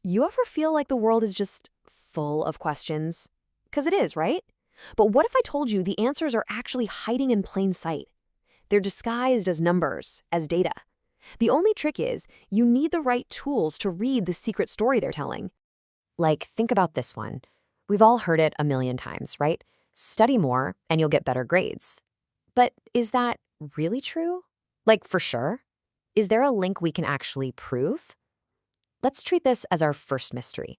You ever feel like the world is just full of questions? Because it is, right? But what if I told you the answers are actually hiding in plain sight? They're disguised as numbers, as data. The only trick is you need the right tools to read the secret story they're telling. Like, think about this one. We've all heard it a million times, right? Study more and you'll get better grades. But is that really true? Like, for sure? Is there a link we can actually prove? Let's treat this as our first mystery.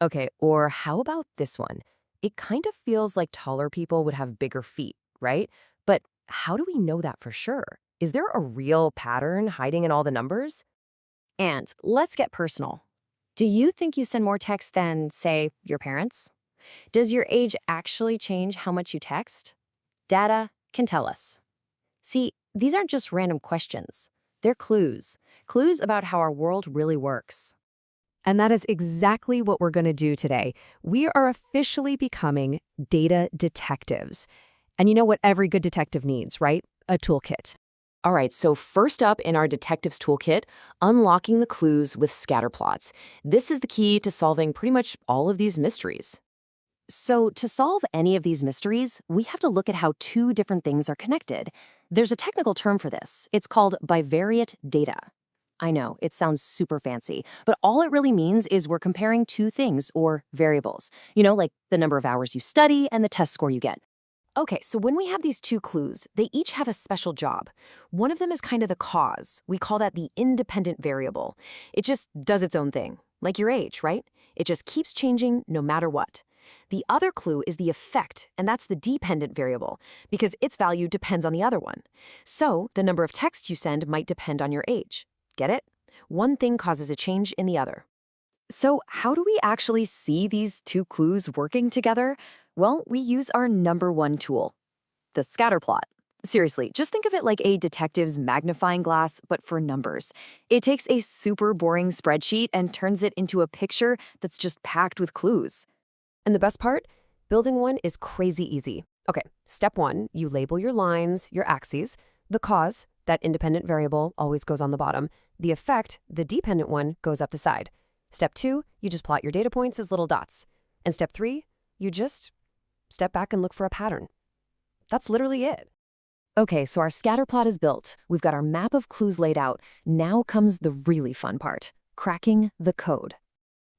Okay, or how about this one? It kind of feels like taller people would have bigger feet, right? But how do we know that for sure? Is there a real pattern hiding in all the numbers? And let's get personal. Do you think you send more text than, say, your parents? Does your age actually change how much you text? Data can tell us. See, these aren't just random questions. They're clues. Clues about how our world really works. And that is exactly what we're going to do today. We are officially becoming data detectives. And you know what every good detective needs, right? A toolkit. All right, so first up in our detective's toolkit, unlocking the clues with scatter plots. This is the key to solving pretty much all of these mysteries. So to solve any of these mysteries, we have to look at how two different things are connected. There's a technical term for this. It's called bivariate data. I know, it sounds super fancy, but all it really means is we're comparing two things, or variables. Like the number of hours you study and the test score you get. Okay, so when we have these two clues, they each have a special job. One of them is kind of the cause. We call that the independent variable. It just does its own thing, like your age, right? It just keeps changing no matter what. The other clue is the effect, and that's the dependent variable, because its value depends on the other one. So the number of texts you send might depend on your age. Get it? One thing causes a change in the other. So how do we actually see these two clues working together? Well, we use our number one tool, the scatter plot. Seriously, just think of it like a detective's magnifying glass, but for numbers. It takes a super boring spreadsheet and turns it into a picture that's just packed with clues. And the best part? Building one is crazy easy. Okay, step one, you label your lines, your axes. The cause, that independent variable, always goes on the bottom. The effect, the dependent one, goes up the side. Step two, you just plot your data points as little dots. And step three, you just step back and look for a pattern. That's literally it. Okay, so our scatter plot is built. We've got our map of clues laid out. Now comes the really fun part, cracking the code.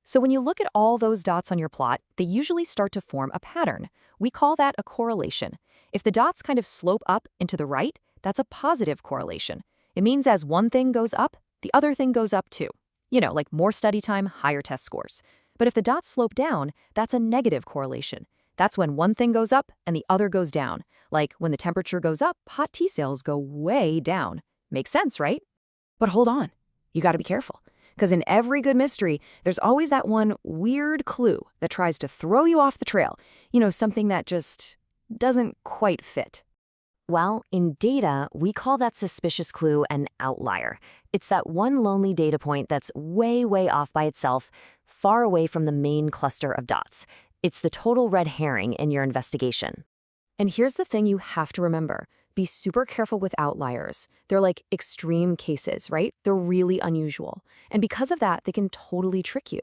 So when you look at all those dots on your plot, they usually start to form a pattern. We call that a correlation. If the dots kind of slope up and to the right, that's a positive correlation. It means as one thing goes up, the other thing goes up too. Like more study time, higher test scores. But if the dots slope down, that's a negative correlation. That's when one thing goes up and the other goes down. Like when the temperature goes up, hot tea sales go way down. Makes sense, right? But hold on, you gotta be careful. Because in every good mystery, there's always that one weird clue that tries to throw you off the trail. Something that just doesn't quite fit. Well, in data, we call that suspicious clue an outlier. It's that one lonely data point that's way, way off by itself, far away from the main cluster of dots. It's the total red herring in your investigation. And here's the thing you have to remember. Be super careful with outliers. They're like extreme cases, right? They're really unusual. And because of that, they can totally trick you.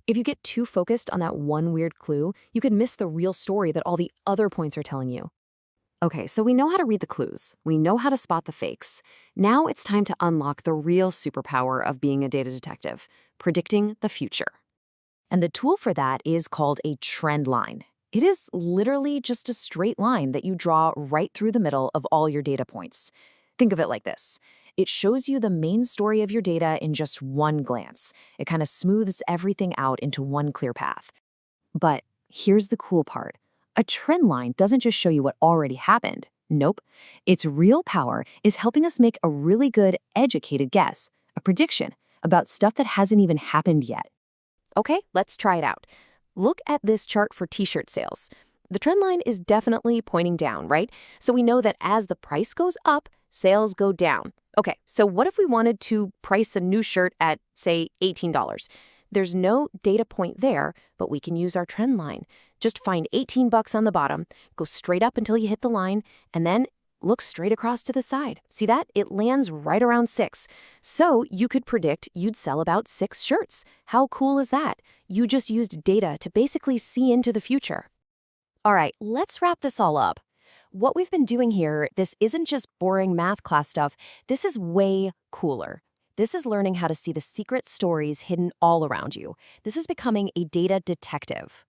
If you get too focused on that one weird clue, you could miss the real story that all the other points are telling you. Okay, so we know how to read the clues. We know how to spot the fakes. Now it's time to unlock the real superpower of being a data detective, predicting the future. And the tool for that is called a trend line. It is literally just a straight line that you draw right through the middle of all your data points. Think of it like this. It shows you the main story of your data in just one glance. It kind of smooths everything out into one clear path. But here's the cool part. A trend line doesn't just show you what already happened. Nope. Its real power is helping us make a really good, educated guess, a prediction, about stuff that hasn't even happened yet. Okay, let's try it out. Look at this chart for t-shirt sales. The trend line is definitely pointing down, right? So we know that as the price goes up, sales go down. Okay, so what if we wanted to price a new shirt at, say, $18? There's no data point there, but we can use our trend line. Just find $18 on the bottom, go straight up until you hit the line, and then Look straight across to the side. See that? It lands right around 6. So you could predict you'd sell about 6 shirts. How cool is that? You just used data to basically see into the future. All right, let's wrap this all up. What we've been doing here, this isn't just boring math class stuff. This is way cooler. This is learning how to see the secret stories hidden all around you. This is becoming a data detective.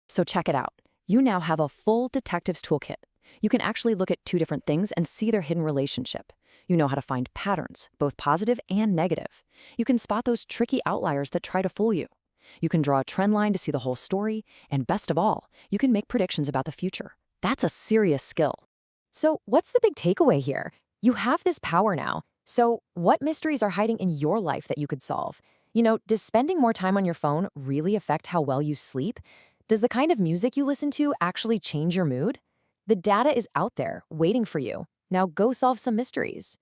So check it out. You now have a full detective's toolkit. You can actually look at two different things and see their hidden relationship. You know how to find patterns, both positive and negative. You can spot those tricky outliers that try to fool you. You can draw a trend line to see the whole story, and best of all, you can make predictions about the future. That's a serious skill. So what's the big takeaway here? You have this power now. So what mysteries are hiding in your life that you could solve? Does spending more time on your phone really affect how well you sleep? Does the kind of music you listen to actually change your mood? The data is out there, waiting for you. Now go solve some mysteries.